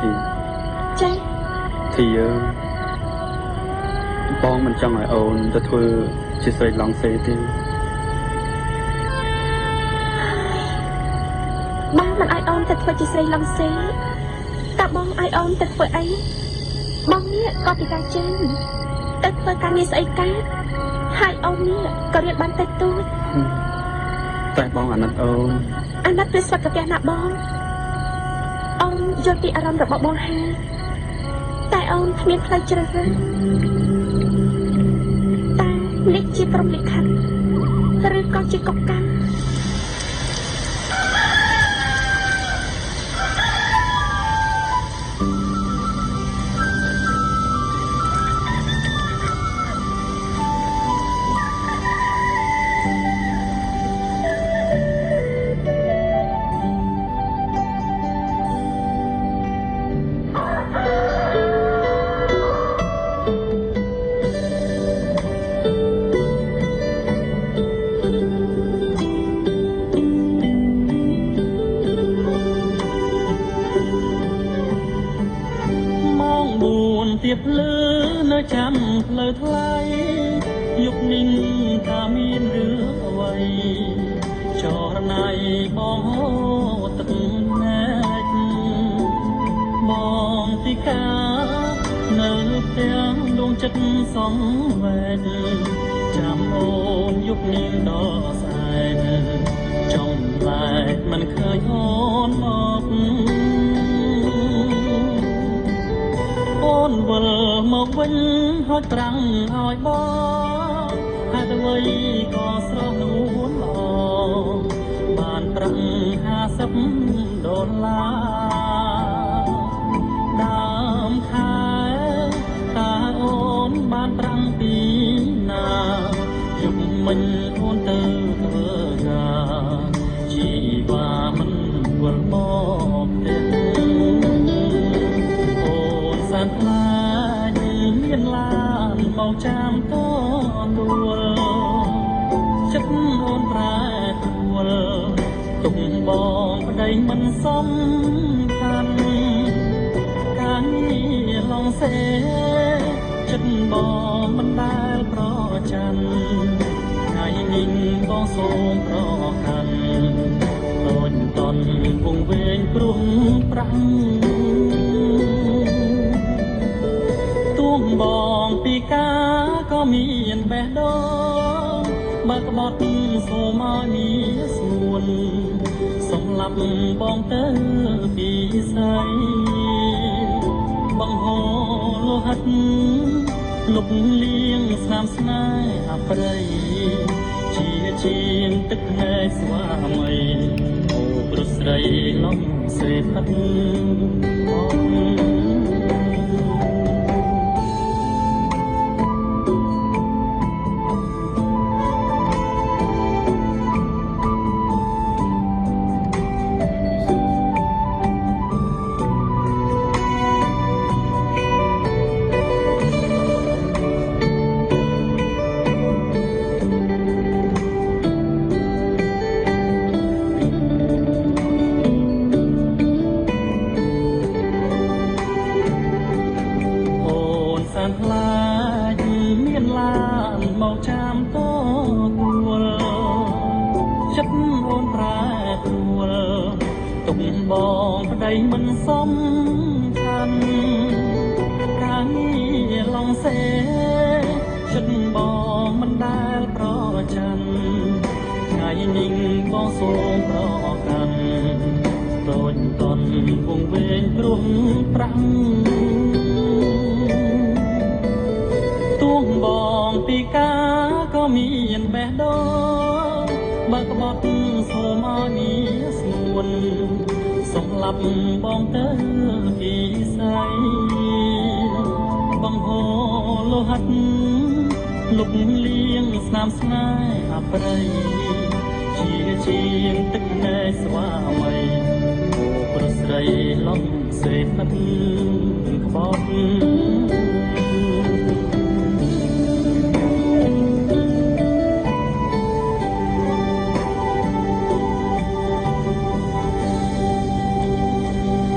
thì ចា៎ thìបងមិនចង់ឲ្យអូនទៅធ្វើជាស្រីឡង់សេទេ បងមិនឲ្យអូនទៅធ្វើជាស្រីឡង់សេតើបងឲ្យអូនទៅធ្វើអីបងនេះក៏ពិការចេញទៅធ្វើការងារស្អីកើតហើយអូននេះក៏រៀនបានតិចតួច តែបងអាណិតអូន អាណិតគឺសុខភាពណាបងអូនយល់ពីអារម្មណ៍របស់បងហើយតែអូនគ្មានផ្លូវជ្រើសរើសតែនេះជាព្រំលិខិតឬក៏ជាកុកកម្ម ទៀបលឺនៅចាំផ្លូវថ្លៃយុគនេះថាមានរឿងអ្វីចរណៃបងហូរទឹកណែកបងទីកានៅផ្ទាំងដួងចិត្តសងវែកចាំអូនយុគនេះដល់ស្អែកចំលែកមិនឃើញអូនមកអូនវិលមកវិញហត់ត្រាំងឲ្យបងហេតុអ្វីក៏ស្រស់នួនល្អបានប្រាំង$50ដើមខែតើអូនបានប្រាំងពីណាយុគមិញអូនទៅធ្វើការជីវ៉ាមិនវិលមកទេខ្លាចមានឡានមកចាំតទួលចិត្តអូនប្រែព្រួលទុកបងប្តីមិនសំខាន់ការងារឡងសេចិត្តបងមិនដែលប្រច័ណ្ឌថ្ងៃនេះបងសូមប្រកាន់ដូចតន់វងវែងព្រោះប្រាំងបងពីកាក៏មានបេះដូងបើក្បត់សូមឲ្យមានស្ងួនសម្លាប់បងទៅពីស្អីបង្ហូរលោហិតលុបលៀងស្នាមស្នេហ៍អប្រិយជាជាងទឹកភ្នែកស្វាមីអូព្រោះស្រីឡំសេផិតខ្លាចមានឡានមកចាំតទួលចិត្តអូនប្រែព្រួលទុកបងប្តីមិនសំខាន់ការងារឡងសេចិត្តបងមិនដែលប្រច័ណ្ឌថ្ងៃនេះបងសូមប្រកាន់ដូចតន់វងវែងព្រោះប្រាំងបងពីកាក៏មានបេះដូងបើក្បត់សូមឲ្យមានស្ងួនសម្លាប់បងទៅពីស្អីបង្ហូរលោហិតលុបលៀងស្នាមស្នេហ៍អប្រិយជាជាងទឹកភ្នែកស្វាមីអូព្រោះស្រីឡំសេផិត